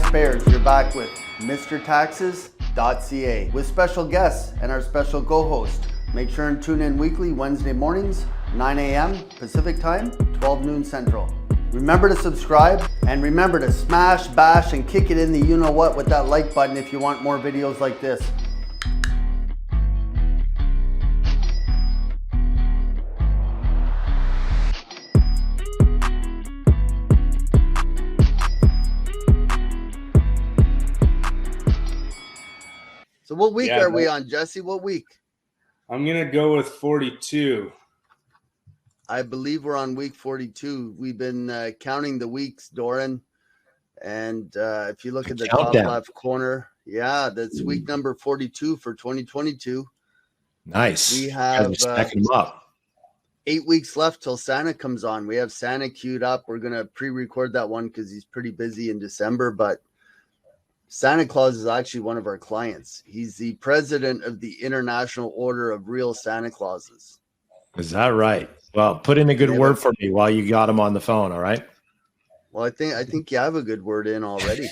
taxpayers, you're back with MrTaxes.ca with special guests and our special co-host. Make sure and tune in weekly Wednesday mornings, 9 a.m. Pacific time, 12 noon Central. Remember to subscribe and remember to smash, bash, and kick it in the you-know-what with that like button if you want more videos like this. So what week are we on, Jesse? What week? I'm going to go with 42. I believe we're on week 42. We've been counting the weeks, Doren. And if you look at the top left corner, that's week number 42 for 2022. Nice. We have stacking them up. 8 weeks left till Santa comes on. We have Santa queued up. We're going to pre-record that one because he's pretty busy in December, but Santa Claus is actually one of our clients. He's the president of the International Order of Real Santa Clauses. Is that right? Well, put in a good word for me while you got him on the phone, all right? Well, I think you have a good word in already.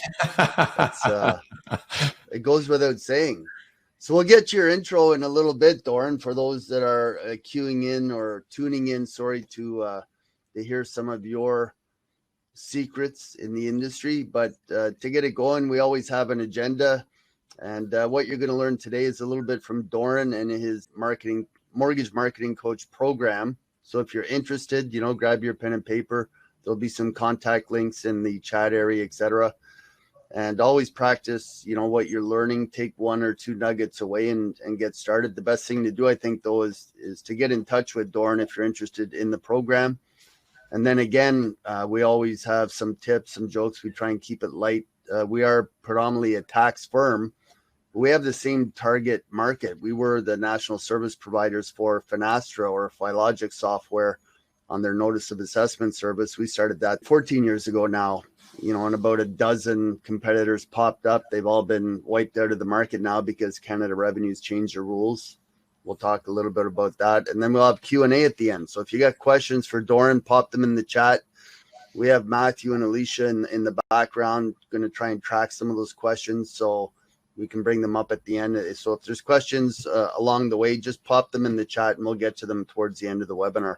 It goes without saying. So we'll get your intro in a little bit, Doren, for those that are queuing in or tuning in, to hear some of your secrets in the industry. But to get it going, we always have an agenda. And what you're going to learn today is a little bit from Doren and his mortgage marketing coach program. So if you're interested, grab your pen and paper. There'll be some contact links in the chat area, etc. And always practice, what you're learning. Take one or two nuggets away and get started. The best thing to do, I think, though, is to get in touch with Doren if you're interested in the program. And then again, we always have some tips, some jokes. We try and keep it light. We are predominantly a tax firm. We have the same target market. We were the national service providers for Finastra or Philogic software on their notice of assessment service. We started that 14 years ago now, and about a dozen competitors popped up. They've all been wiped out of the market now because Canada Revenue's changed their rules. We'll talk a little bit about that. And then we'll have Q&A at the end. So if you got questions for Doren, pop them in the chat. We have Matthew and Alicia in the background going to try and track some of those questions so we can bring them up at the end. So if there's questions along the way, just pop them in the chat and we'll get to them towards the end of the webinar.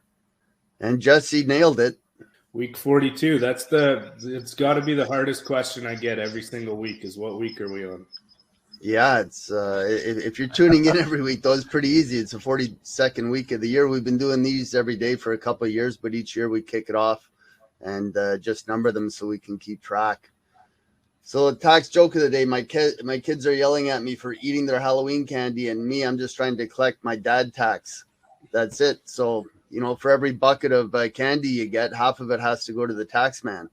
And Jesse nailed it. Week 42. It's got to be the hardest question I get every single week is what week are we on? Yeah, it's if you're tuning in every week, though, it's pretty easy. It's the 42nd week of the year. We've been doing these every day for a couple of years, but each year we kick it off and just number them so we can keep track. So the tax joke of the day, my kids are yelling at me for eating their Halloween candy, and me, I'm just trying to collect my dad tax. That's it. So, for every bucket of candy you get, half of it has to go to the tax man.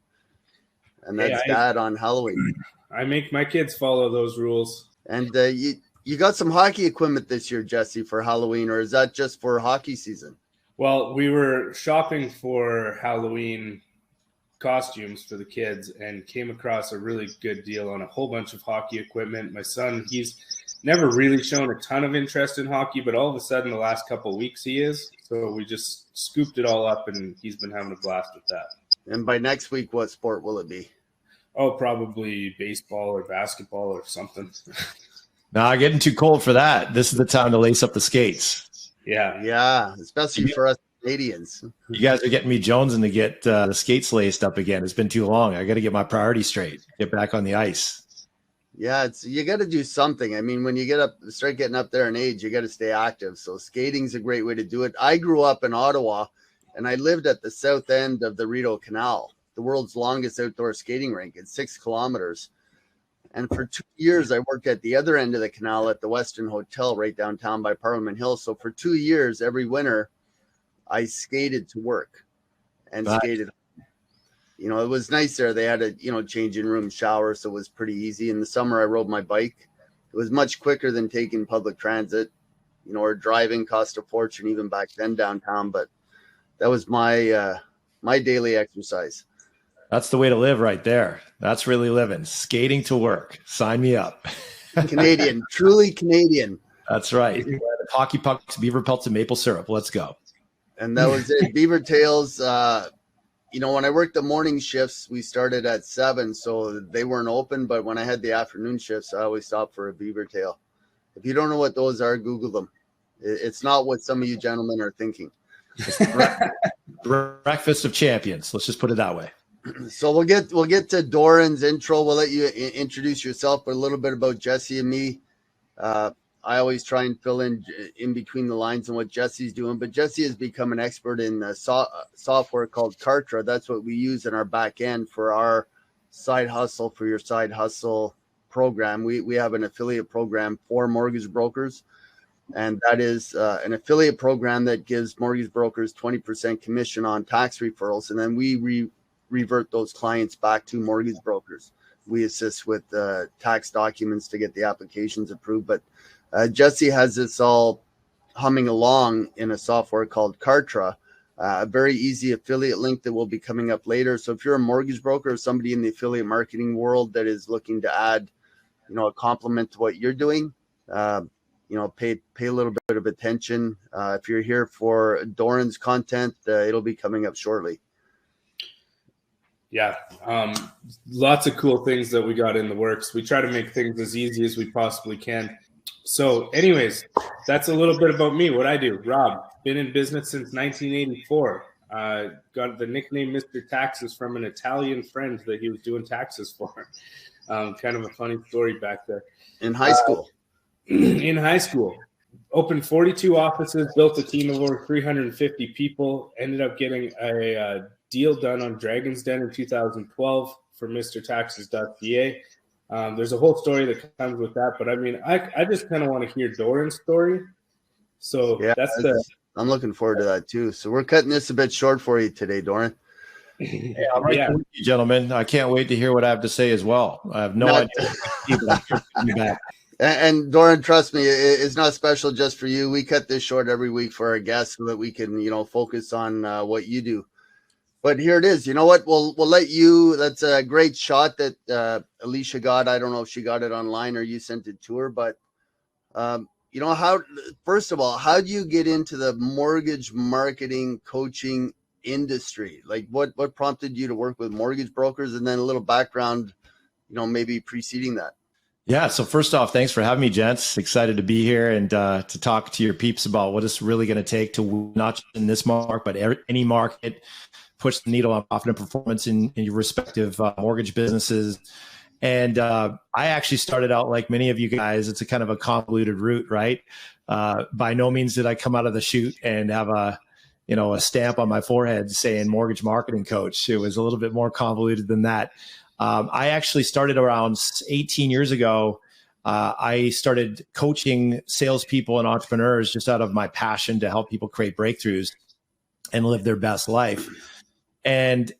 And that's dad on Halloween. I make my kids follow those rules. And you got some hockey equipment this year, Jesse, for Halloween, or is that just for hockey season? Well, we were shopping for Halloween costumes for the kids and came across a really good deal on a whole bunch of hockey equipment. My son, he's never really shown a ton of interest in hockey, but all of a sudden the last couple of weeks he is. So we just scooped it all up and he's been having a blast with that. And by next week, what sport will it be? Oh, probably baseball or basketball or something. Nah, getting too cold for that. This is the time to lace up the skates. Yeah, especially for us Canadians. You guys are getting me jonesing to get the skates laced up again. It's been too long. I got to get my priorities straight. Get back on the ice. Yeah, you got to do something. I mean, when you start getting up there in age, you got to stay active. So skating's a great way to do it. I grew up in Ottawa, and I lived at the south end of the Rideau Canal, the world's longest outdoor skating rink. It's 6 kilometers. And for 2 years, I worked at the other end of the canal at the Westin Hotel right downtown by Parliament Hill. So for 2 years, every winter, I skated to work and skated. It was nice there. They had a, changing room, shower, so it was pretty easy. In the summer, I rode my bike. It was much quicker than taking public transit, or driving cost a fortune even back then downtown. But that was my daily exercise. That's the way to live right there. That's really living. Skating to work. Sign me up. Canadian, truly Canadian. That's right. Hockey pucks, beaver pelts, and maple syrup. Let's go. And that was it. Beaver tails, when I worked the morning shifts, we started at 7, so they weren't open. But when I had the afternoon shifts, I always stopped for a beaver tail. If you don't know what those are, Google them. It's not what some of you gentlemen are thinking. Breakfast of champions. Let's just put it that way. So we'll get to Doren's intro. We'll let you introduce yourself, but a little bit about Jesse and me. I always try and fill in between the lines on what Jesse's doing, but Jesse has become an expert in software called Kartra. That's what we use in our back end for our side hustle, for your side hustle program. We have an affiliate program for mortgage brokers, and that is an affiliate program that gives mortgage brokers 20% commission on tax referrals, and then we revert those clients back to mortgage brokers. We assist with tax documents to get the applications approved, but Jesse has this all humming along in a software called Kartra, a very easy affiliate link that will be coming up later. So if you're a mortgage broker or somebody in the affiliate marketing world that is looking to add, a complement to what you're doing, pay a little bit of attention. If you're here for Doren's content, it'll be coming up shortly. Yeah, lots of cool things that we got in the works. We try to make things as easy as we possibly can. So anyways, that's a little bit about me, what I do. Rob, been in business since 1984. Got the nickname Mr. Taxes from an Italian friend that he was doing taxes for. Kind of a funny story back there. In high school. In high school. Opened 42 offices, built a team of over 350 people, ended up getting a deal done on Dragon's Den in 2012 for MrTaxes.ca. There's a whole story that comes with that, but I mean, I just kind of want to hear Doren's story. So yeah, I'm looking forward to that too. So we're cutting this a bit short for you today, Doren. Yeah, I'm right there with you, gentlemen. I can't wait to hear what I have to say as well. I have no idea. And Doren, trust me, it's not special just for you. We cut this short every week for our guests so that we can, focus on what you do. But here it is. You know what? We'll let you. That's a great shot that Alicia got. I don't know if she got it online or you sent it to her. But first of all, how do you get into the mortgage marketing coaching industry? Like, what prompted you to work with mortgage brokers, and then a little background, maybe preceding that. Yeah. So first off, thanks for having me, gents. Excited to be here and to talk to your peeps about what it's really going to take to not just in this market, but any market. Push the needle on profit and performance in your respective mortgage businesses. And I actually started out like many of you guys. It's a kind of a convoluted route, right? By no means did I come out of the chute and have a stamp on my forehead saying mortgage marketing coach. It was a little bit more convoluted than that. I actually started around 18 years ago. I started coaching salespeople and entrepreneurs just out of my passion to help people create breakthroughs and live their best life. And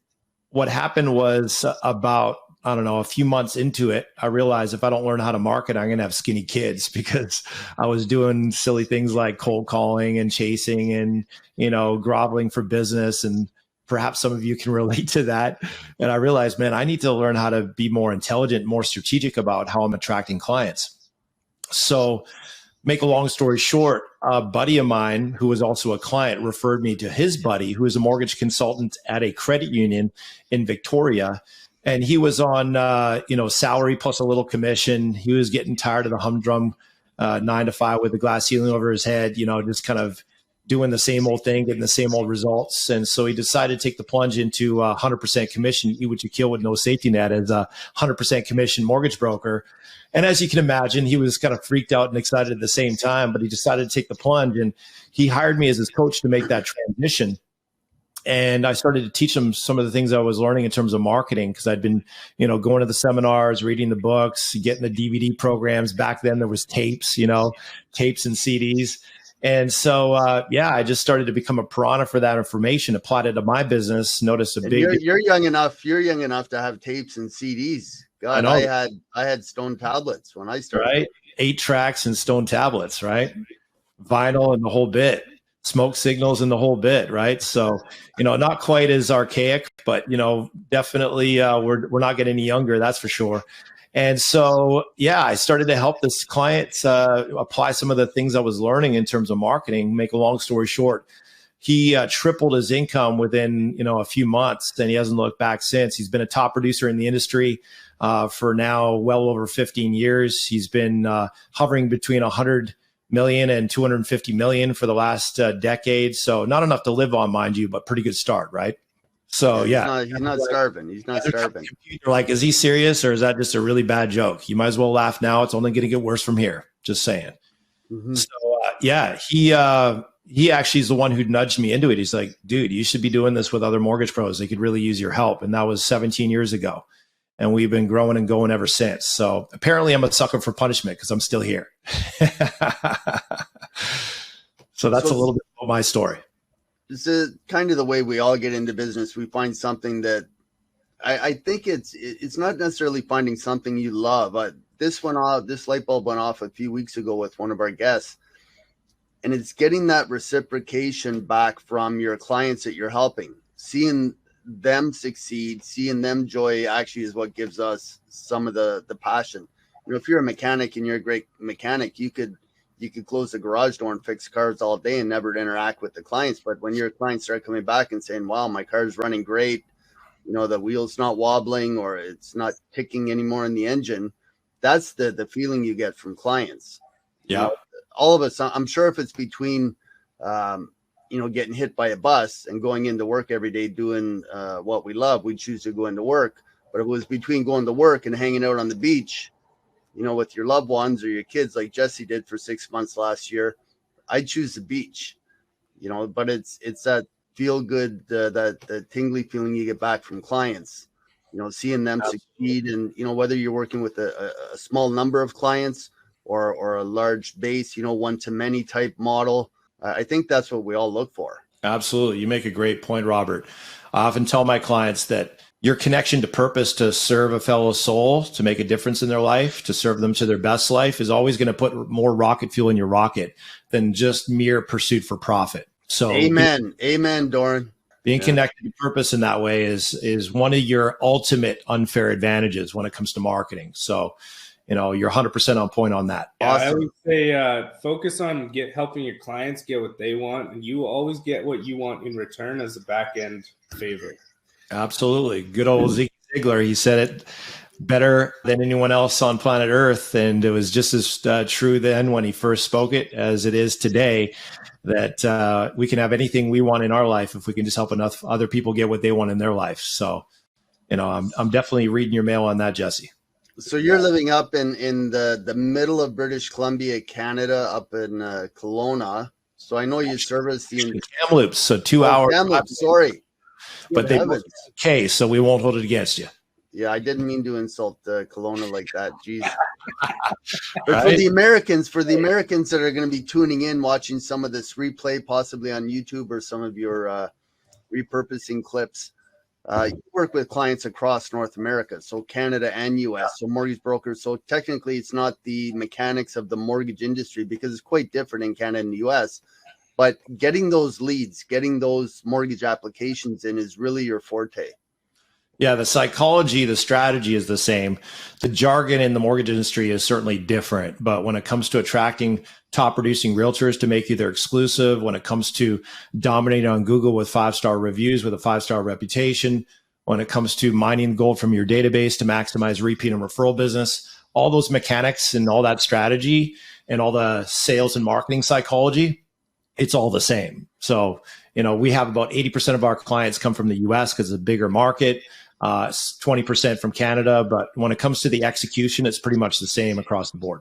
what happened was about, a few months into it, I realized if I don't learn how to market, I'm going to have skinny kids, because I was doing silly things like cold calling and chasing and, groveling for business. And perhaps some of you can relate to that. And I realized, man, I need to learn how to be more intelligent, more strategic about how I'm attracting clients. So make a long story short, a buddy of mine who was also a client referred me to his buddy, who is a mortgage consultant at a credit union in Victoria. And he was on, salary plus a little commission. He was getting tired of the humdrum 9 to 5 with the glass ceiling over his head, just kind of doing the same old thing, getting the same old results. And so he decided to take the plunge into 100% commission, eat what you kill with no safety net, as a 100% commission mortgage broker. And as you can imagine, he was kind of freaked out and excited at the same time, but he decided to take the plunge, and he hired me as his coach to make that transition. And I started to teach him some of the things I was learning in terms of marketing, because I'd been, going to the seminars, reading the books, getting the DVD programs. Back then there was tapes, tapes and CDs. And so, I just started to become a piranha for that information, applied it to my business, noticed a big... You're young enough to have tapes and CDs. God, I had stone tablets when I started. Right? 8 tracks and stone tablets, right? Vinyl and the whole bit. Smoke signals and the whole bit, right? So, not quite as archaic, but, definitely we're not getting any younger, that's for sure. And so, I started to help this client apply some of the things I was learning in terms of marketing. Make a long story short, he tripled his income within, a few months, and he hasn't looked back since. He's been a top producer in the industry for now well over 15 years. He's been hovering between 100 million and 250 million for the last decade. So not enough to live on, mind you, but pretty good start, right? So he's not starving. He's not starving. You're like, is he serious, or is that just a really bad joke? You might as well laugh now. It's only going to get worse from here. Just saying. Mm-hmm. So he actually is the one who nudged me into it. He's like, dude, you should be doing this with other mortgage pros. They could really use your help. And that was 17 years ago. And we've been growing and going ever since. So apparently I'm a sucker for punishment because I'm still here. So that's a little bit about my story. This is kind of the way we all get into business. We find something that I think it's not necessarily finding something you love. This light bulb went off a few weeks ago with one of our guests. And it's getting that reciprocation back from your clients that you're helping. Seeing them succeed, seeing them joy actually is what gives us some of the passion. If you're a mechanic and you're a great mechanic, you could close the garage door and fix cars all day and never interact with the clients. But when your clients start coming back and saying, wow, my car's running great, the wheel's not wobbling or it's not ticking anymore in the engine, that's the feeling you get from clients. Yeah. All of us, I'm sure if it's between, getting hit by a bus and going into work every day doing what we love, we'd choose to go into work. But if it was between going to work and hanging out on the beach, with your loved ones or your kids, like Jesse did for 6 months last year, I'd choose the beach, but it's that feel good, that tingly feeling you get back from clients, seeing them succeed. And, whether you're working with a small number of clients or a large base, one-to-many type model. I think that's what we all look for. Absolutely. You make a great point, Robert. I often tell my clients that your connection to purpose to serve a fellow soul, to make a difference in their life, to serve them to their best life is always going to put more rocket fuel in your rocket than just mere pursuit for profit. So Amen, Doren. Being connected to purpose in that way is one of your ultimate unfair advantages when it comes to marketing. So you're 100% on point on that. Yeah, awesome. I would say focus on helping your clients get what they want, and you will always get what you want in return as a back-end favor. Absolutely. Good old Zig Ziglar, he said it better than anyone else on planet Earth, and it was just as true then when he first spoke it as it is today, that we can have anything we want in our life if we can just help enough other people get what they want in their life. So, I'm definitely reading your mail on that, Jesse. So you're living up in the middle of British Columbia, Canada, up in Kelowna. So I know you service the Kamloops, so 2 hours. Kamloops, sorry. But they both okay, so we won't hold it against you. Yeah, I didn't mean to insult Kelowna like that. Jeez. But for the Americans that are going to be tuning in, watching some of this replay, possibly on YouTube or some of your repurposing clips, you work with clients across North America, so Canada and US, so mortgage brokers. So technically it's not the mechanics of the mortgage industry because it's quite different in Canada and the US, but getting those leads, getting those mortgage applications in is really your forte. Yeah, the psychology, the strategy is the same. The jargon in the mortgage industry is certainly different. But when it comes to attracting top producing realtors to make you their exclusive, when it comes to dominating on Google with 5-star reviews with a 5-star reputation, when it comes to mining gold from your database to maximize repeat and referral business, all those mechanics and all that strategy and all the sales and marketing psychology, it's all the same. So, we have about 80% of our clients come from the US because it's a bigger market. 20% from Canada, but when it comes to the execution, it's pretty much the same across the board.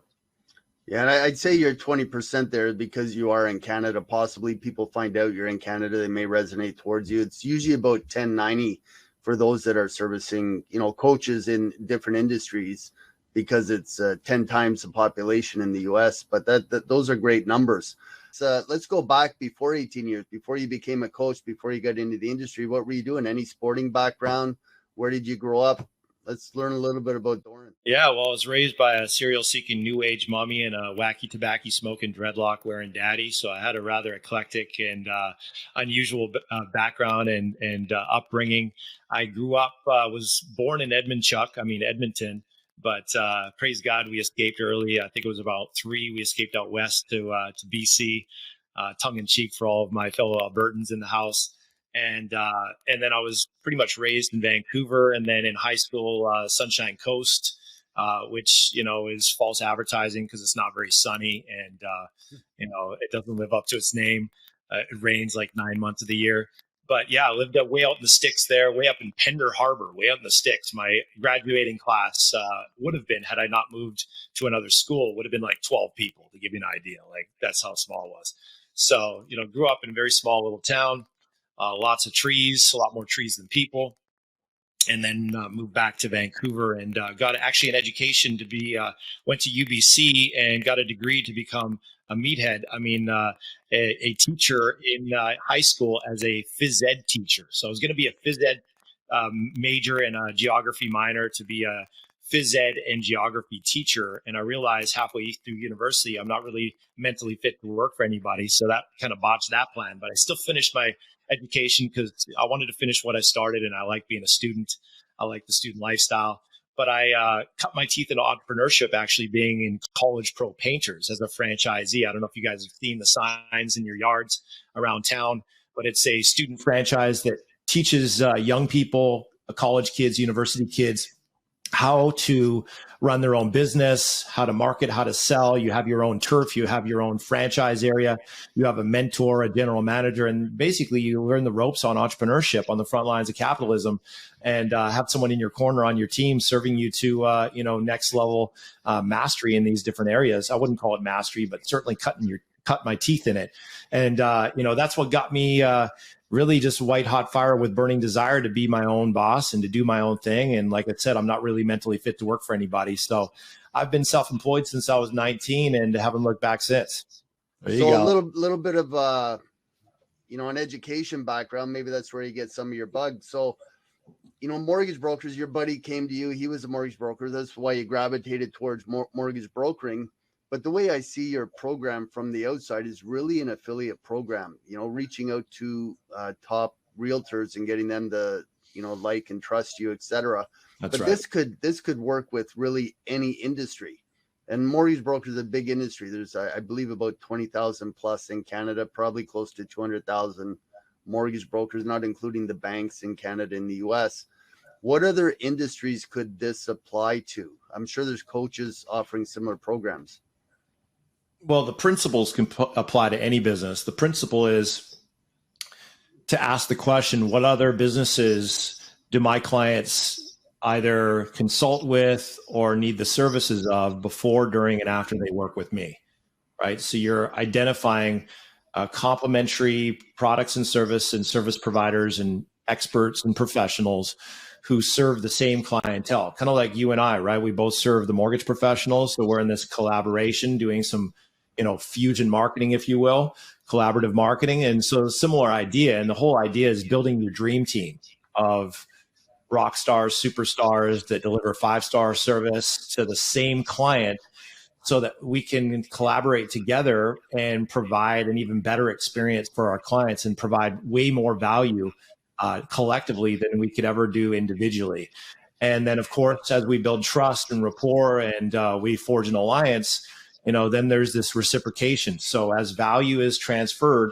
Yeah, and I'd say you're 20% there because you are in Canada. Possibly people find out you're in Canada, they may resonate towards you. It's usually about 1090 for those that are servicing, coaches in different industries because it's 10 times the population in the US. But those are great numbers. So let's go back before 18 years, before you became a coach, before you got into the industry. What were you doing? Any sporting background? Where did you grow up? Let's learn a little bit about Doren. Yeah, well, I was raised by a serial-seeking new age mommy and a wacky tobacco smoking dreadlock wearing daddy. So I had a rather eclectic and unusual background and upbringing. I grew up, was born in Edmonton, but praise God, we escaped early. I think it was about 3. We escaped out west to BC. tongue in cheek for all of my fellow Albertans in the house. And then I was pretty much raised in Vancouver, and then in high school, Sunshine Coast, which, is false advertising because it's not very sunny, and it doesn't live up to its name. It rains like 9 months of the year. But yeah, I lived way out in the sticks there, way up in Pender Harbor, way out in the sticks. My graduating class would have been, had I not moved to another school, would have been like 12 people, to give you an idea. Like, that's how small it was. So, grew up in a very small little town, lots of trees, a lot more trees than people. And then moved back to Vancouver and got actually an education to be, went to UBC and got a degree to become a meathead. A teacher in high school as a phys ed teacher. So I was going to be a phys ed major and a geography minor to be a phys ed and geography teacher. And I realized halfway through university, I'm not really mentally fit to work for anybody. So that kind of botched that plan. But I still finished my education because I wanted to finish what I started, and I like being a student. I like the student lifestyle. But I cut my teeth into entrepreneurship, actually being in College Pro Painters as a franchisee. I don't know if you guys have seen the signs in your yards around town, but it's a student franchise that teaches young people, college kids, university kids, how to run their own business, how to market, how to sell. You have your own turf, you have your own franchise area, you have a mentor, a general manager, and basically you learn the ropes on entrepreneurship on the front lines of capitalism, and have someone in your corner on your team serving you to next level mastery in these different areas. I wouldn't call it mastery, but certainly cut my teeth in it. And that's what got me really just white hot fire with burning desire to be my own boss and to do my own thing. And like I said, I'm not really mentally fit to work for anybody. So I've been self-employed since I was 19 and haven't looked back since. So a little bit of, an education background, maybe that's where you get some of your bugs. So, mortgage brokers, your buddy came to you, he was a mortgage broker. That's why you gravitated towards mortgage brokering. But the way I see your program from the outside is really an affiliate program, reaching out to top realtors and getting them to, like and trust you, et cetera. But right. This could work with really any industry. And mortgage brokers is a big industry. There's, I believe, about 20,000 plus in Canada, probably close to 200,000 mortgage brokers, not including the banks in Canada and the US. What other industries could this apply to? I'm sure there's coaches offering similar programs. Well, the principles can apply to any business. The principle is to ask the question, what other businesses do my clients either consult with or need the services of before, during, and after they work with me, right? So you're identifying complementary products and service providers and experts and professionals who serve the same clientele, kind of like you and I, right? We both serve the mortgage professionals. So we're in this collaboration doing some fusion marketing, if you will, collaborative marketing. And so a similar idea. And the whole idea is building your dream team of rock stars, superstars that deliver 5-star service to the same client so that we can collaborate together and provide an even better experience for our clients and provide way more value collectively than we could ever do individually. And then, of course, as we build trust and rapport and we forge an alliance, then there's this reciprocation. So as value is transferred,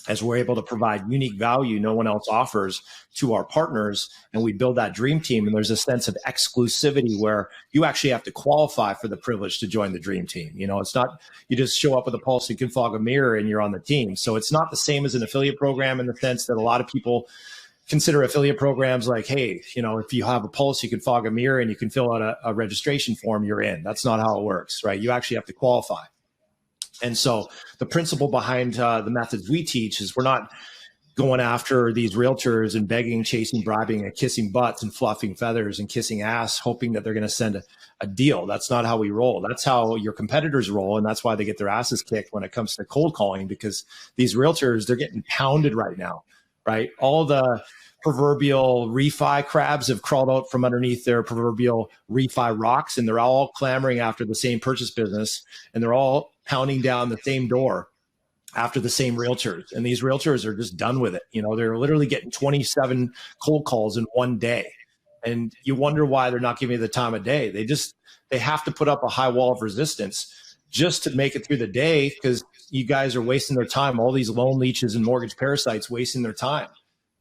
as we're able to provide unique value no one else offers to our partners, and we build that dream team, and there's a sense of exclusivity where you actually have to qualify for the privilege to join the dream team. It's not, you just show up with a pulse, you can fog a mirror and you're on the team. So it's not the same as an affiliate program in the sense that a lot of people consider affiliate programs like, hey, if you have a pulse, you can fog a mirror and you can fill out a registration form, you're in. That's not how it works, right? You actually have to qualify. And so the principle behind the methods we teach is we're not going after these realtors and begging, chasing, bribing, and kissing butts and fluffing feathers and kissing ass, hoping that they're going to send a deal. That's not how we roll. That's how your competitors roll. And that's why they get their asses kicked when it comes to cold calling, because these realtors, they're getting pounded right now, right? All the proverbial refi crabs have crawled out from underneath their proverbial refi rocks, and they're all clamoring after the same purchase business, and they're all pounding down the same door after the same realtors. And these realtors are just done with it. They're literally getting 27 cold calls in one day. And you wonder why they're not giving you the time of day. They have to put up a high wall of resistance just to make it through the day, because you guys are wasting their time. All these loan leeches and mortgage parasites wasting their time,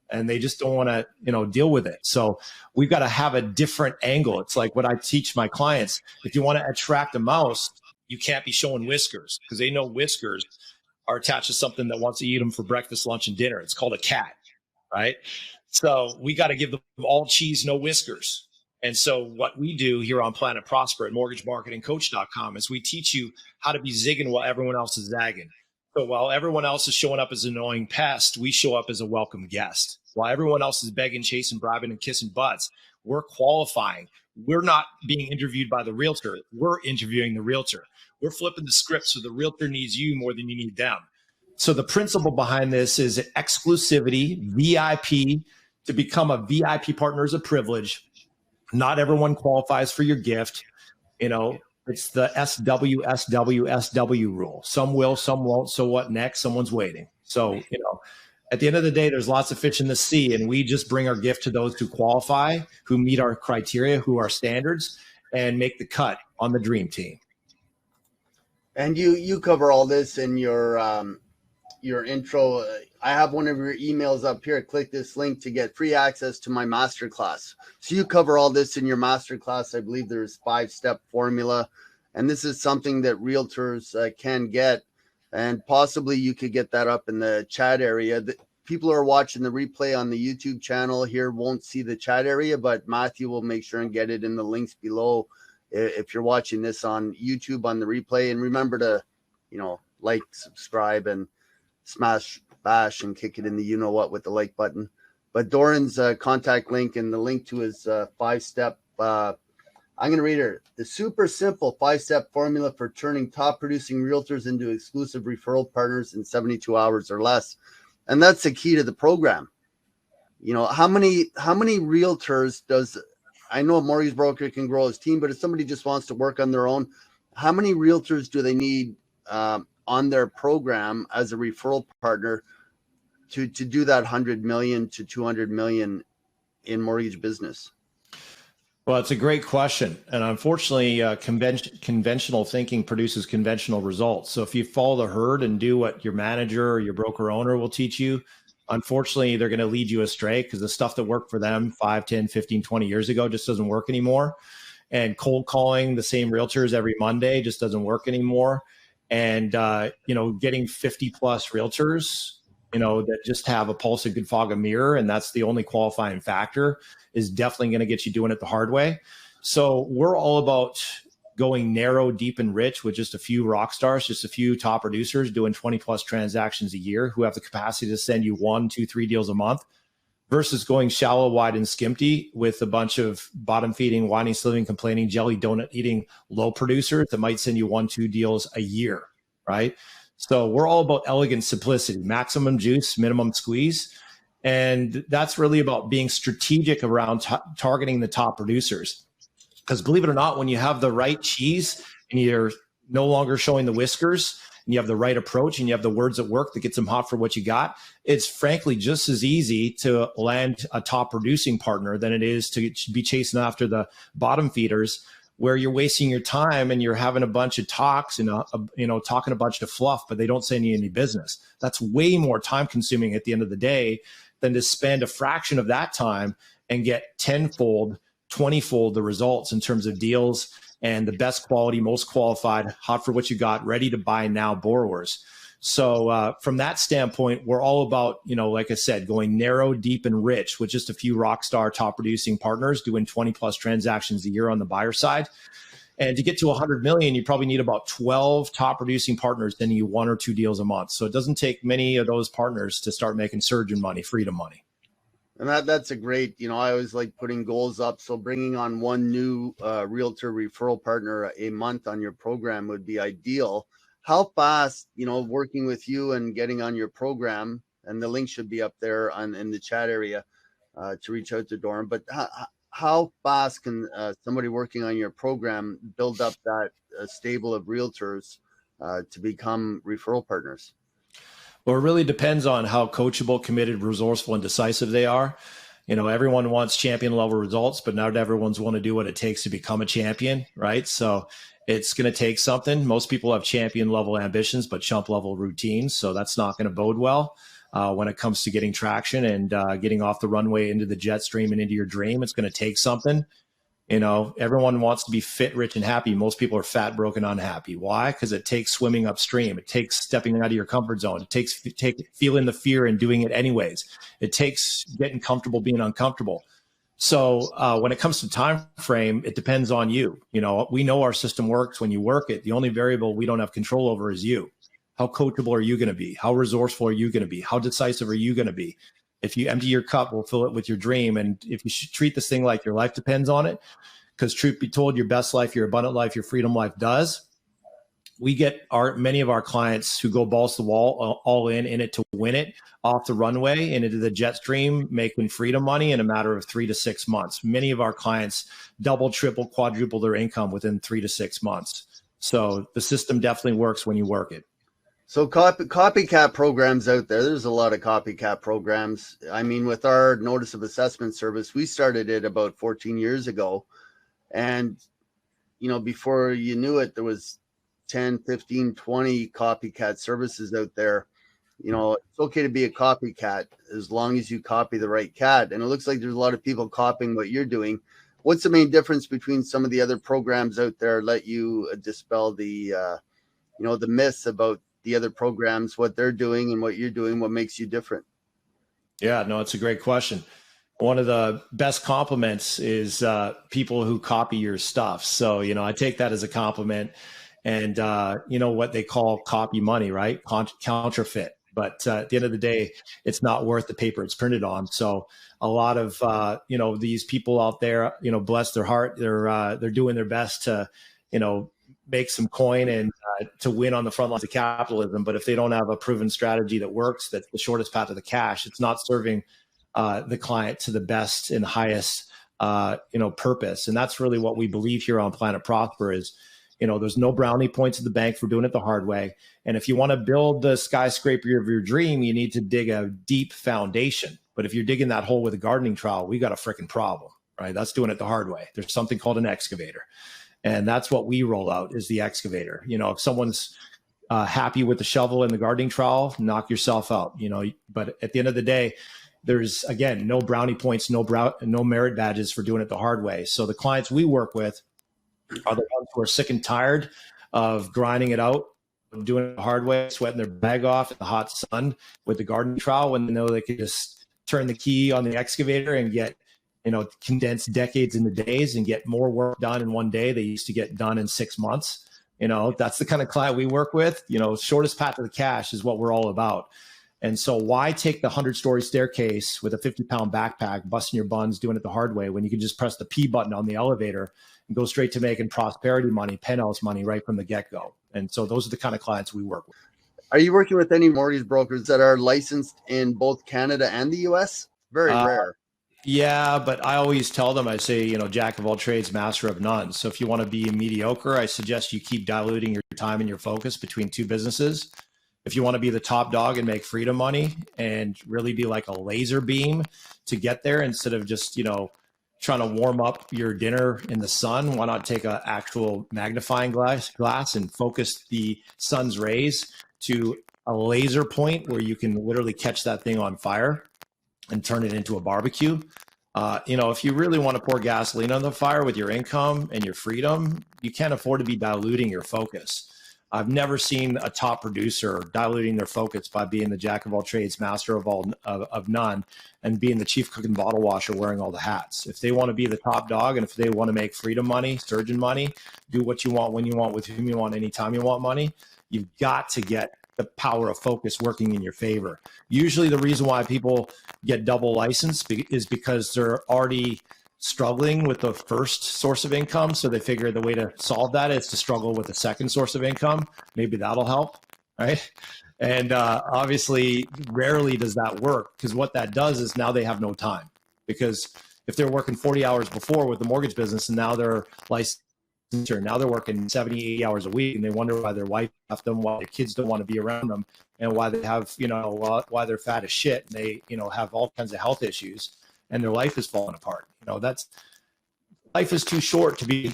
and they just don't want to, deal with it. So we've got to have a different angle. It's like what I teach my clients. If you want to attract a mouse, you can't be showing whiskers, because they know whiskers are attached to something that wants to eat them for breakfast, lunch, and dinner. It's called a cat, right? So we got to give them all cheese, no whiskers. And so what we do here on Planet Prosper at mortgagemarketingcoach.com is we teach you how to be zigging while everyone else is zagging. So while everyone else is showing up as an annoying pest, we show up as a welcome guest. While everyone else is begging, chasing, bribing, and kissing butts, we're qualifying. We're not being interviewed by the realtor. We're interviewing the realtor. We're flipping the script so the realtor needs you more than you need them. So the principle behind this is exclusivity, VIP. To become a VIP partner is a privilege. Not everyone qualifies for your gift. It's the SW rule. Some will, some won't. So what next? Someone's waiting. So, at the end of the day, there's lots of fish in the sea, and we just bring our gift to those who qualify, who meet our criteria, who are standards, and make the cut on the dream team. And you cover all this in your intro. I have one of your emails up here. Click this link to get free access to my masterclass. So you cover all this in your masterclass. I believe there's 5-step formula, and this is something that realtors can get, and possibly you could get that up in the chat area. The people who are watching the replay on the YouTube channel here won't see the chat area, but Matthew will make sure and get it in the links below if you're watching this on YouTube on the replay. And remember to, like, subscribe, and smash, bash, and kick it in the you-know-what with the like button. But Doren's contact link and the link to his 5-step, I'm going to read it. The super simple 5-step formula for turning top producing realtors into exclusive referral partners in 72 hours or less. And that's the key to the program. How many realtors I know a mortgage broker can grow his team, but if somebody just wants to work on their own, how many realtors do they need on their program as a referral partner to do that 100 million to 200 million in mortgage business? Well, it's a great question. And unfortunately, conventional thinking produces conventional results. So if you follow the herd and do what your manager or your broker owner will teach you, unfortunately, they're going to lead you astray, because the stuff that worked for them 5, 10, 15, 20 years ago just doesn't work anymore. And cold calling the same realtors every Monday just doesn't work anymore. And, getting 50 plus realtors, that just have a pulse and can fog a mirror, and that's the only qualifying factor, is definitely going to get you doing it the hard way. So we're all about going narrow, deep, and rich with just a few rock stars, just a few top producers doing 20 plus transactions a year who have the capacity to send you 1, 2, 3 deals a month, versus going shallow, wide, and skimpy with a bunch of bottom feeding, whining, sliving, complaining, jelly donut eating low producers that might send you 1, 2 deals a year, right? So we're all about elegant simplicity, maximum juice, minimum squeeze. And that's really about being strategic around targeting the top producers. Because believe it or not, when you have the right cheese and you're no longer showing the whiskers, and you have the right approach and you have the words at work that gets them hot for what you got, it's frankly just as easy to land a top producing partner than it is to be chasing after the bottom feeders, where you're wasting your time and you're having a bunch of talks and talking a bunch of fluff, but they don't send you any business. That's way more time consuming at the end of the day than to spend a fraction of that time and get 10-fold, 20-fold the results in terms of deals and the best quality, most qualified, hot for what you got, ready to buy now borrowers. So from that standpoint, we're all about, like I said, going narrow, deep, and rich with just a few rock star top producing partners doing 20 plus transactions a year on the buyer side. And to get to 100 million, you probably need about 12 top producing partners sending you 1 or 2 deals a month. So it doesn't take many of those partners to start making surgeon money, freedom money. And that's a great, I always like putting goals up. So bringing on 1 new realtor referral partner a month on your program would be ideal. How fast, working with you and getting on your program, and the link should be up there in the chat area to reach out to Doren. But how fast can somebody working on your program build up that stable of realtors to become referral partners? Well, it really depends on how coachable, committed, resourceful, and decisive they are. Everyone wants champion level results, but not everyone's want to do what it takes to become a champion, right? So it's going to take something. Most people have champion level ambitions, but chump level routines. So that's not going to bode well when it comes to getting traction and getting off the runway into the jet stream and into your dream. It's going to take something. Everyone wants to be fit, rich, and happy. Most people are fat, broken, unhappy. Why? Because it takes swimming upstream. It takes stepping out of your comfort zone. It takes feeling the fear and doing it anyways. It takes getting comfortable being uncomfortable. So when it comes to time frame, it depends on you. We know our system works when you work it. The only variable we don't have control over is you. How coachable are you going to be? How resourceful are you going to be? How decisive are you going to be? If you empty your cup, we'll fill it with your dream. And if you should treat this thing like your life depends on it, because truth be told, your best life, your abundant life, your freedom life does. We get many of our clients who go balls to the wall, all in it to win it, off the runway and into the jet stream, making freedom money in a matter of 3 to 6 months. Many of our clients double, triple, quadruple their income within 3 to 6 months. So the system definitely works when you work it. So copycat programs out there, there's a lot of copycat programs. I mean, with our notice of assessment service, we started it about 14 years ago. And, before you knew it, there was 10, 15, 20 copycat services out there. It's okay to be a copycat as long as you copy the right cat. And it looks like there's a lot of people copying what you're doing. What's the main difference between some of the other programs out there? Let you dispel the myths about the other programs, what they're doing and what you're doing, what makes you different? Yeah, no, it's a great question. One of the best compliments is people who copy your stuff. So, I take that as a compliment. And, what they call copy money, right? Counterfeit. But at the end of the day, it's not worth the paper it's printed on. So a lot of, these people out there, bless their heart, they're doing their best to, make some coin and to win on the front lines of capitalism. But if they don't have a proven strategy that works, that's the shortest path to the cash, it's not serving the client to the best and highest, purpose. And that's really what we believe here on Planet Prosper is, there's no brownie points at the bank for doing it the hard way. And if you want to build the skyscraper of your dream, you need to dig a deep foundation. But if you're digging that hole with a gardening trowel, we got a freaking problem, right? That's doing it the hard way. There's something called an excavator. And that's what we roll out is the excavator. If someone's happy with the shovel and the gardening trowel, knock yourself out, but at the end of the day, there's, again, no brownie points, no merit badges for doing it the hard way. So the clients we work with are the ones who are sick and tired of grinding it out, doing it the hard way, sweating their bag off in the hot sun with the gardening trowel when they know they can just turn the key on the excavator and get, condense decades into days and get more work done in one day they used to get done in 6 months. That's the kind of client we work with. Shortest path to the cash is what we're all about. And so why take the 100-story staircase with a 50-pound backpack, busting your buns, doing it the hard way when you can just press the P button on the elevator and go straight to making prosperity money, penthouse money right from the get-go? And so those are the kind of clients we work with. Are you working with any mortgage brokers that are licensed in both Canada and the US? Very rare. Yeah, but I always tell them, I say, jack of all trades, master of none. So if you want to be mediocre, I suggest you keep diluting your time and your focus between two businesses. If you want to be the top dog and make freedom money and really be like a laser beam to get there instead of just, trying to warm up your dinner in the sun, why not take an actual magnifying glass and focus the sun's rays to a laser point where you can literally catch that thing on fire and turn it into a barbecue. If you really want to pour gasoline on the fire with your income and your freedom, you can't afford to be diluting your focus. I've never seen a top producer diluting their focus by being the jack of all trades, master of none, and being the chief cook and bottle washer wearing all the hats. If they want to be the top dog and if they want to make freedom money, surgeon money, do what you want, when you want, with whom you want, anytime you want money, you've got to get the power of focus working in your favor. Usually the reason why people get double licensed is because they're already struggling with the first source of income. So they figure the way to solve that is to struggle with the second source of income. Maybe that'll help, right? And obviously, rarely does that work because what that does is now they have no time. Because if they're working 40 hours before with the mortgage business and now they're licensed, now they're working 70, 80 hours a week and they wonder why their wife left them, why their kids don't want to be around them, and why they have, why they're fat as shit and they, have all kinds of health issues. and their life is falling apart. Life is too short to be,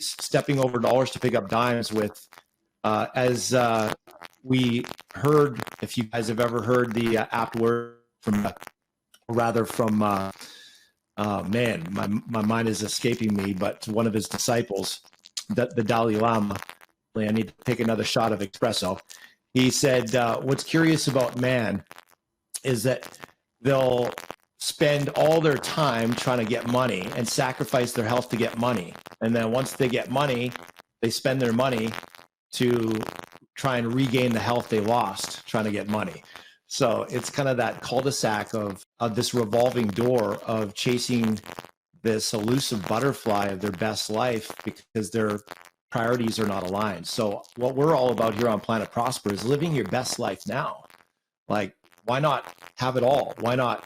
stepping over dollars to pick up dimes with, as we heard, if you guys have ever heard the apt word from man, my mind is escaping me, but one of his disciples, the Dalai Lama, I need to take another shot of espresso. He said, what's curious about man is that they'll spend all their time trying to get money and sacrifice their health to get money. And then once they get money, they spend their money to try and regain the health they lost trying to get money. So it's kind of that cul-de-sac of this revolving door of chasing this elusive butterfly of their best life because their priorities are not aligned. So what we're all about here on Planet Prosper is living your best life now. Like, why not have it all? Why not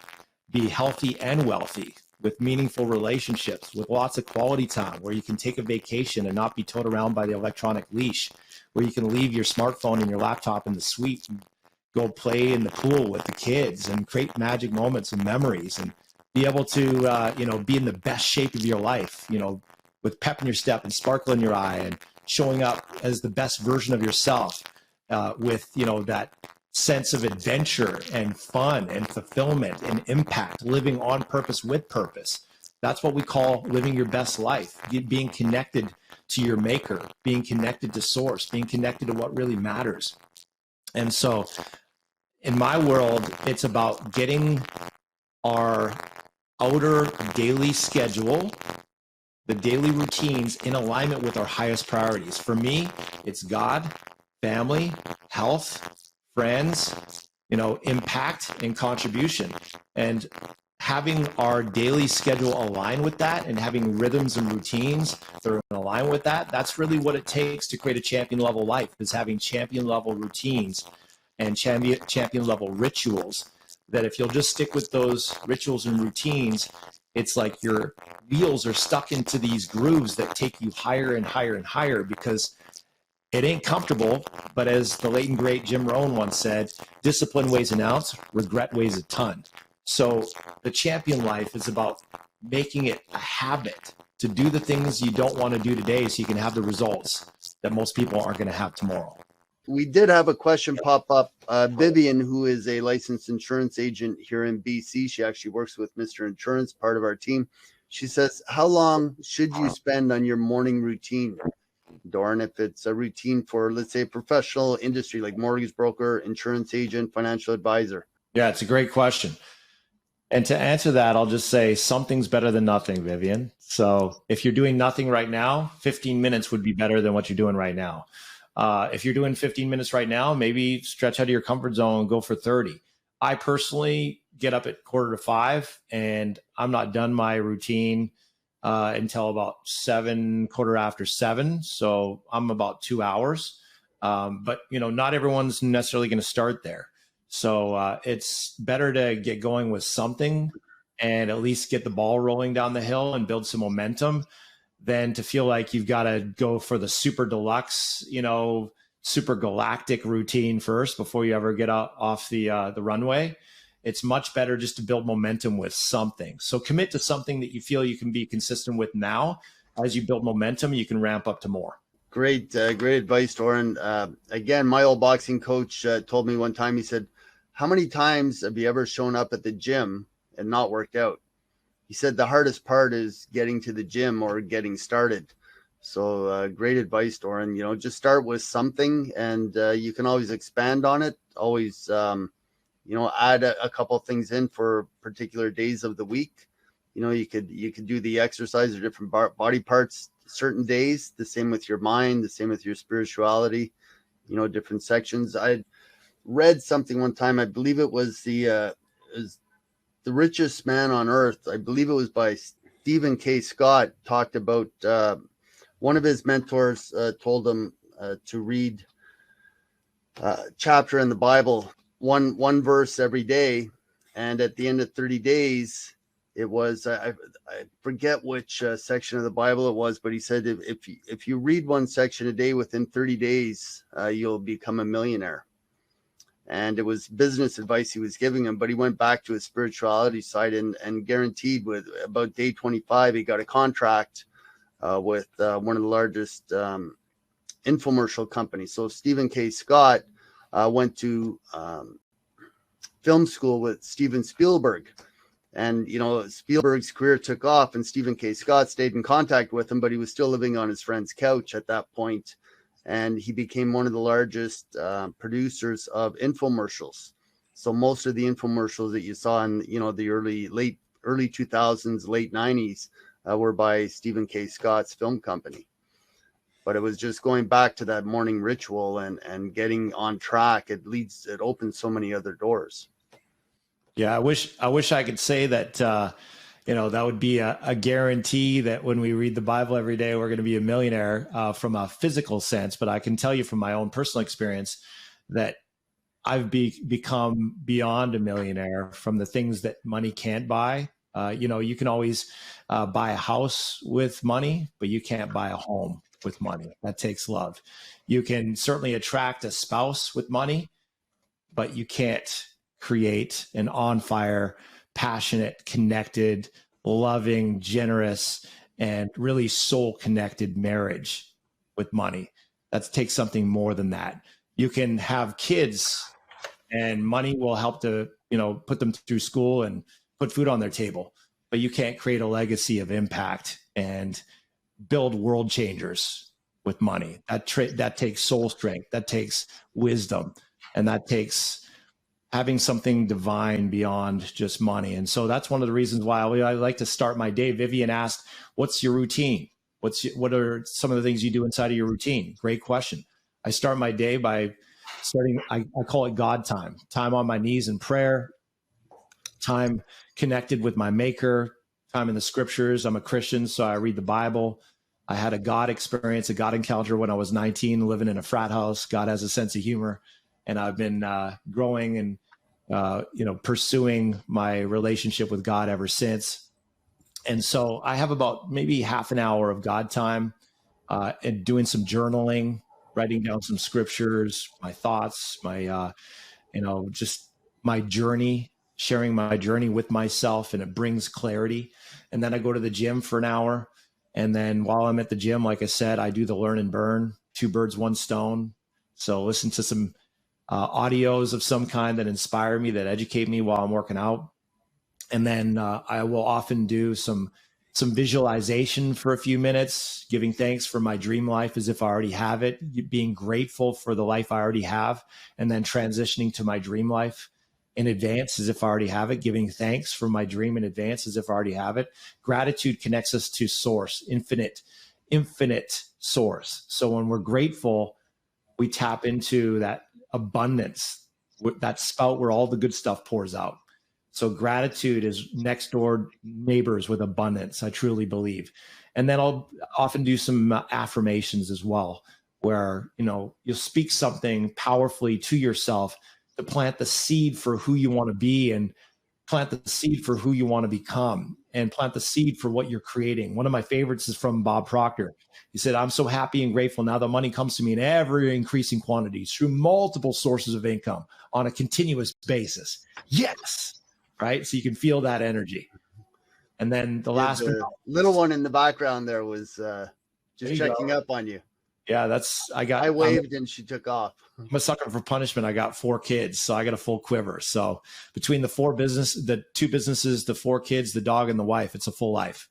be healthy and wealthy with meaningful relationships, with lots of quality time where you can take a vacation and not be towed around by the electronic leash, where you can leave your smartphone and your laptop in the suite and go play in the pool with the kids and create magic moments and memories and be able to, be in the best shape of your life, with pep in your step and sparkle in your eye and showing up as the best version of yourself, with, that sense of adventure and fun and fulfillment and impact, living on purpose with purpose. That's what we call living your best life, being connected to your maker, being connected to source, being connected to what really matters. And so in my world, it's about getting our outer daily schedule, the daily routines in alignment with our highest priorities. For me, it's God, family, health, friends, impact and contribution. And having our daily schedule align with that and having rhythms and routines that are in line with that, that's really what it takes to create a champion level life, is having champion level routines and champion level rituals, that if you'll just stick with those rituals and routines, it's like your wheels are stuck into these grooves that take you higher and higher and higher, because it ain't comfortable. But as the late and great Jim Rohn once said, discipline weighs an ounce, regret weighs a ton. So the champion life is about making it a habit to do the things you don't want to do today so you can have the results that most people aren't going to have tomorrow. We did have a question pop up. Vivian, who is a licensed insurance agent here in BC, she actually works with Mr. Insurance, part of our team. She says, how long should you spend on your morning routine, Doren? If it's a routine for, let's say, a professional industry like mortgage broker, insurance agent, financial advisor. Yeah, it's a great question. And to answer that, I'll just say something's better than nothing, Vivian. So if you're doing nothing right now, 15 minutes would be better than what you're doing right now. If you're doing 15 minutes right now, maybe stretch out of your comfort zone and go for 30. I personally get up at 4:45 and I'm not done my routine until about 7, 7:15. So I'm about 2 hours. But not everyone's necessarily going to start there. So it's better to get going with something and at least get the ball rolling down the hill and build some momentum than to feel like you've got to go for the super deluxe, super galactic routine first before you ever get off the runway. It's much better just to build momentum with something. So commit to something that you feel you can be consistent with now. As you build momentum, you can ramp up to more. Great advice, Doren. Again, my old boxing coach told me one time, he said, how many times have you ever shown up at the gym and not worked out? He said the hardest part is getting to the gym or getting started. So great advice, Doren. Just start with something, and you can always expand on it. Always, add a couple things in for particular days of the week. You could do the exercise or different body parts certain days. The same with your mind. The same with your spirituality. Different sections. I read something one time. I believe it was the richest man on earth. I believe it was by Stephen K. Scott. Talked about one of his mentors told him to read a chapter in the Bible, one verse every day, and at the end of 30 days, it was I forget which section of the Bible it was, but he said if you read one section a day within 30 days, you'll become a millionaire. and it was business advice he was giving him, but he went back to his spirituality side and guaranteed with about day 25, he got a contract with one of the largest infomercial companies. So Stephen K. Scott went to film school with Steven Spielberg. And, you know, Spielberg's career took off and Stephen K. Scott stayed in contact with him, but he was still living on his friend's couch at that point. And he became one of the largest producers of infomercials. So most of the infomercials that you saw in, you know, the early 2000s, late 90s were by Stephen K. Scott's film company. But it was just going back to that morning ritual and getting on track. It opens so many other doors. Yeah, I wish I could say that, you know, that would be a guarantee that when we read the Bible every day, we're going to be a millionaire from a physical sense. But I can tell you from my own personal experience that I've become beyond a millionaire from the things that money can't buy. You know, you can always buy a house with money, but you can't buy a home with money. That takes love. You can certainly attract a spouse with money, but you can't create an on fire, passionate, connected, loving, generous, and really soul connected marriage with money. That takes something more than that. You can have kids and money will help to, you know, put them through school and put food on their table, but you can't create a legacy of impact and build world changers with money. That takes soul strength, that takes wisdom, and that takes having something divine beyond just money. And so that's one of the reasons why I like to start my day. Vivian asked, what's your routine? What are some of the things you do inside of your routine? Great question. I start my day by starting, I call it God time on my knees in prayer, time connected with my maker, time in the scriptures. I'm a Christian, so I read the Bible. I had a God experience, a God encounter when I was 19, living in a frat house. God has a sense of humor. And I've been growing and, you know, pursuing my relationship with God ever since. And so I have about maybe half an hour of God time and doing some journaling, writing down some scriptures, my thoughts, my, you know, just my journey, sharing my journey with myself, and it brings clarity. And then I go to the gym for an hour. And then while I'm at the gym, like I said, I do the learn and burn, 2 birds, 1 stone. So listen to some audios of some kind that inspire me, that educate me while I'm working out. And then I will often do some visualization for a few minutes, giving thanks for my dream life as if I already have it, being grateful for the life I already have, and then transitioning to my dream life in advance as if I already have it, giving thanks for my dream in advance as if I already have it. Gratitude connects us to source, infinite source. So when we're grateful, we tap into that abundance, that spout where all the good stuff pours out. So gratitude is next door neighbors with abundance, I truly believe. And then I'll often do some affirmations as well, where, you know, you'll speak something powerfully to yourself to plant the seed for who you want to be, and plant the seed for who you want to become, and plant the seed for what you're creating. One of my favorites is from Bob Proctor. He said, I'm so happy and grateful now that money comes to me in ever increasing quantities through multiple sources of income on a continuous basis. Yes. Right. So you can feel that energy. And then the last little one in the background there was just checking up on you. Yeah, I waved and she took off. I'm a sucker for punishment. I got 4 kids, so I got a full quiver. So between the 2 businesses, the 4 kids, the dog, and the wife, it's a full life.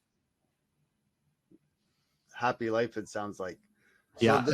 Happy life, it sounds like. Yeah. So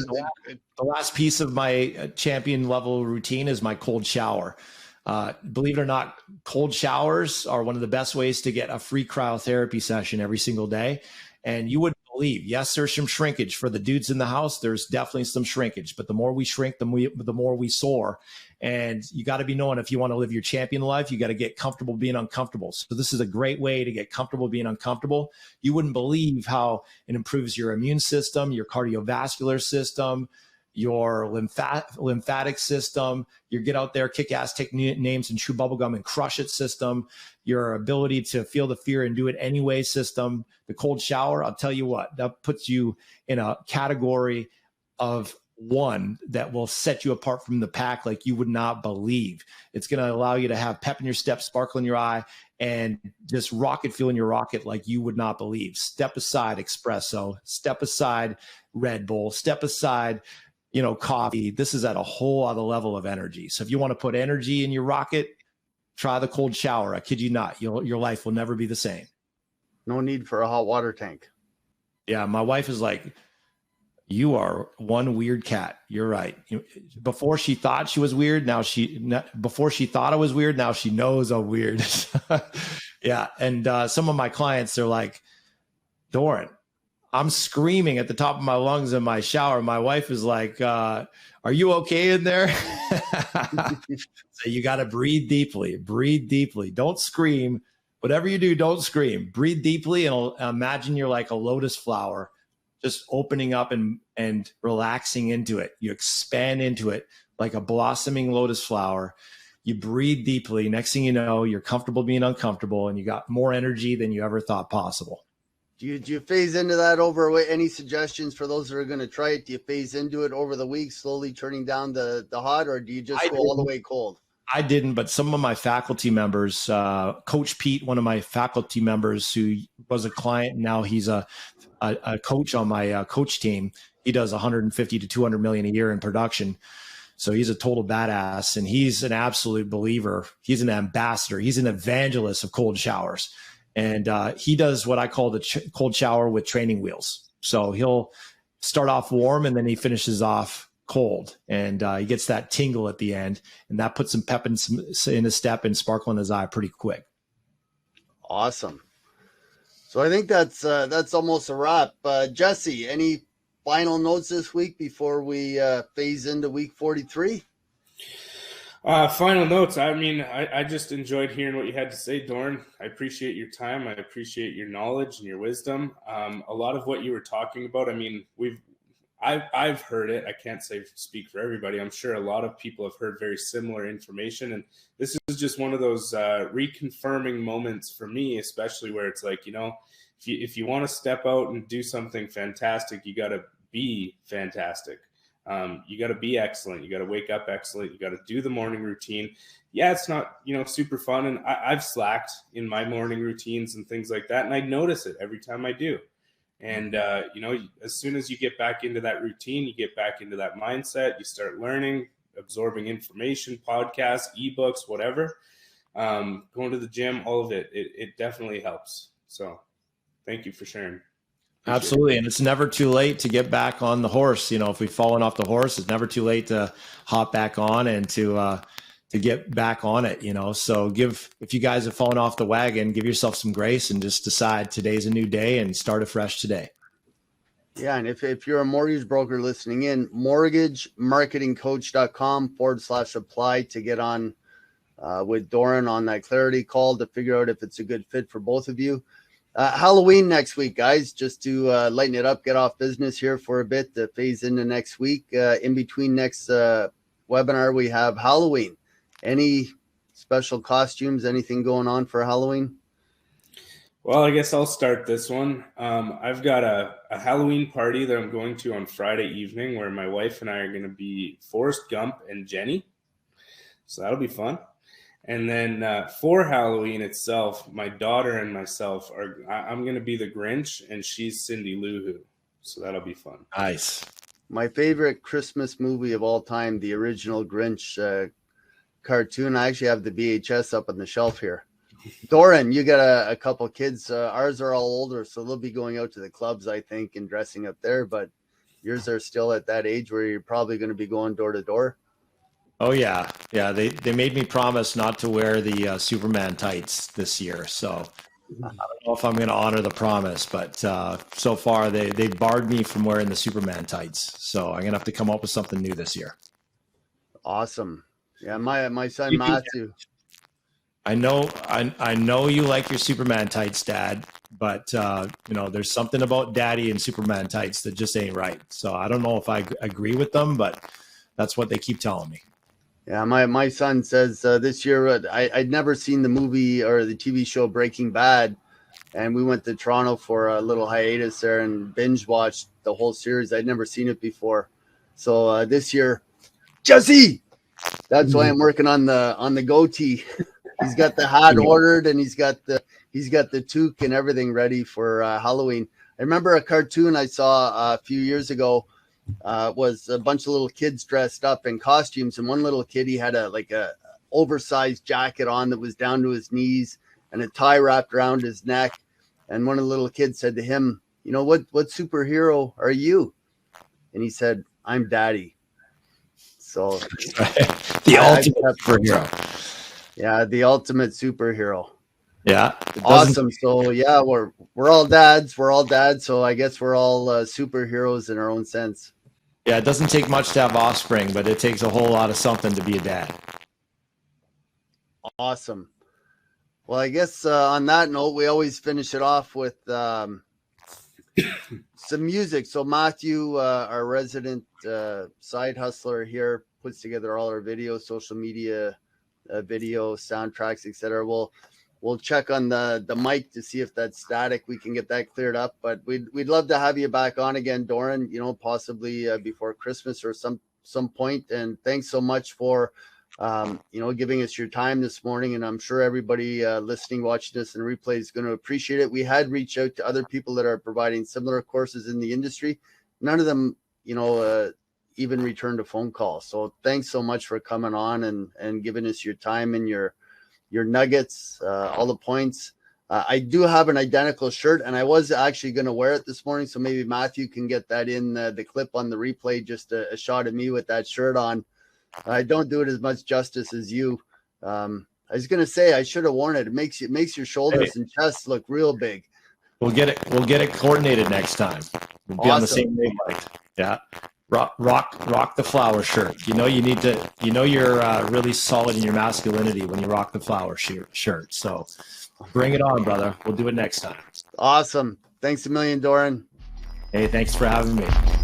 the last piece of my champion level routine is my cold shower. Believe it or not, cold showers are one of the best ways to get a free cryotherapy session every single day. And you wouldn't believe, yes, there's some shrinkage for the dudes in the house. There's definitely some shrinkage, but the more we shrink, the more we soar. And you got to be knowing, if you want to live your champion life, you got to get comfortable being uncomfortable. So this is a great way to get comfortable being uncomfortable. You wouldn't believe how it improves your immune system, your cardiovascular system, your lymphatic system, your get out there, kick ass, take names and chew bubblegum and crush it system, your ability to feel the fear and do it anyway system. The cold shower, I'll tell you what, that puts you in a category of one that will set you apart from the pack like you would not believe. It's going to allow you to have pep in your step, sparkle in your eye, and just rocket fuel in your rocket like you would not believe. Step aside espresso, step aside Red Bull, step aside, coffee. This is at a whole other level of energy. So if you want to put energy in your rocket, try the cold shower. I kid you not. Your life will never be the same. No need for a hot water tank. Yeah, my wife is like, you are one weird cat. You're right. Before she thought she was weird. Before she thought I was weird. Now she knows I'm weird. Yeah. And some of my clients, they're like, Doren, I'm screaming at the top of my lungs in my shower. My wife is like, are you okay in there? So you got to breathe deeply. Breathe deeply. Don't scream. Whatever you do, don't scream. Breathe deeply and imagine you're like a lotus flower, just opening up and relaxing into it. You expand into it like a blossoming lotus flower. You breathe deeply. Next thing you know, you're comfortable being uncomfortable, and you got more energy than you ever thought possible. Do you phase into that over any suggestions for those that are going to try it? Do you phase into it over the week, slowly turning down the hot, or do you just go all the way cold? I didn't, but some of my faculty members, Coach Pete, one of my faculty members who was a client, now he's a coach on my coach team. He does 150 to 200 million a year in production. So he's a total badass, and he's an absolute believer. He's an ambassador. He's an evangelist of cold showers. And he does what I call the cold shower with training wheels. So he'll start off warm and then he finishes off cold, and he gets that tingle at the end, and that puts some pep in his step and sparkle in his eye pretty quick. Awesome. So I think that's almost a wrap. Jesse, any final notes this week before we phase into week 43? Final notes. I mean, I just enjoyed hearing what you had to say, Doren. I appreciate your time. I appreciate your knowledge and your wisdom. A lot of what you were talking about, I mean, I've heard it. I can't speak for everybody. I'm sure a lot of people have heard very similar information. And this is just one of those reconfirming moments for me, especially where it's like, if you want to step out and do something fantastic, you got to be fantastic. You got to be excellent. You got to wake up excellent. You got to do the morning routine. Yeah, it's not, super fun. And I've slacked in my morning routines and things like that. And I notice it every time I do. And, as soon as you get back into that routine, you get back into that mindset, you start learning, absorbing information, podcasts, ebooks, whatever, going to the gym, all of it, it definitely helps. So thank you for sharing. Absolutely. And it's never too late to get back on the horse. If we've fallen off the horse, it's never too late to hop back on and to get back on it, So if you guys have fallen off the wagon, give yourself some grace and just decide today's a new day and start afresh today. Yeah. And if you're a mortgage broker listening in, mortgagemarketingcoach.com/apply to get on with Doren on that clarity call to figure out if it's a good fit for both of you. Halloween next week, guys, just to lighten it up, get off business here for a bit to phase into next week. In between next webinar, we have Halloween. Any special costumes, anything going on for Halloween? Well, I guess I'll start this one. I've got a Halloween party that I'm going to on Friday evening where my wife and I are going to be Forrest Gump and Jenny. So that'll be fun. And then for Halloween itself, my daughter and myself I'm going to be the Grinch and she's Cindy Lou Who. So that'll be fun. Nice. My favorite Christmas movie of all time, the original Grinch cartoon. I actually have the VHS up on the shelf here. Doren, you got a couple kids. Ours are all older, so they'll be going out to the clubs, I think, and dressing up there. But yours are still at that age where you're probably going to be going door to door. Oh, yeah. Yeah, they made me promise not to wear the Superman tights this year. So I don't know if I'm going to honor the promise, but so far they barred me from wearing the Superman tights. So I'm going to have to come up with something new this year. Awesome. Yeah, my son Matthew. I know you like your Superman tights, Dad, but there's something about Daddy and Superman tights that just ain't right. So I don't know if I agree with them, but that's what they keep telling me. Yeah, my son says this year I'd never seen the movie or the TV show Breaking Bad, and we went to Toronto for a little hiatus there and binge watched the whole series. I'd never seen it before. So this year, Jesse, that's why I'm working on the goatee. He's got the hat ordered, and he's got the toque and everything ready for Halloween. I remember a cartoon I saw a few years ago. Was a bunch of little kids dressed up in costumes, and one little kid, he had a oversized jacket on that was down to his knees and a tie wrapped around his neck. And one of the little kids said to him, you know, what superhero are you? And he said, I'm Daddy. So the ultimate superhero. Yeah, the ultimate superhero. Yeah. Awesome. So yeah, we're all dads. We're all dads. So I guess we're all superheroes in our own sense. Yeah, it doesn't take much to have offspring, but it takes a whole lot of something to be a dad. Awesome. Well, I guess on that note, we always finish it off with some music. So Matthew, our resident side hustler here, puts together all our videos, social media, video, soundtracks, etc. We'll check on the mic to see if that's static. We can get that cleared up, but we'd love to have you back on again, Doren, you know, possibly before Christmas or some point. And thanks so much for, you know, giving us your time this morning. And I'm sure everybody listening, watching this in replay is going to appreciate it. We had reached out to other people that are providing similar courses in the industry. None of them, you know, even returned a phone call. So thanks so much for coming on and giving us your time and your nuggets, all the points. I do have an identical shirt, and I was actually going to wear it this morning. So maybe Matthew can get that in the clip on the replay, just a shot of me with that shirt on. I don't do it as much justice as you. I was going to say I should have worn it. It makes your shoulders and chest look real big. We'll get it coordinated next time. We'll be on the same wavelength. Yeah. Rock the flower shirt. You know you're really solid in your masculinity when you rock the flower shirt. So bring it on, brother. We'll do it next time. Awesome. Thanks a million, Doren. Hey, thanks for having me.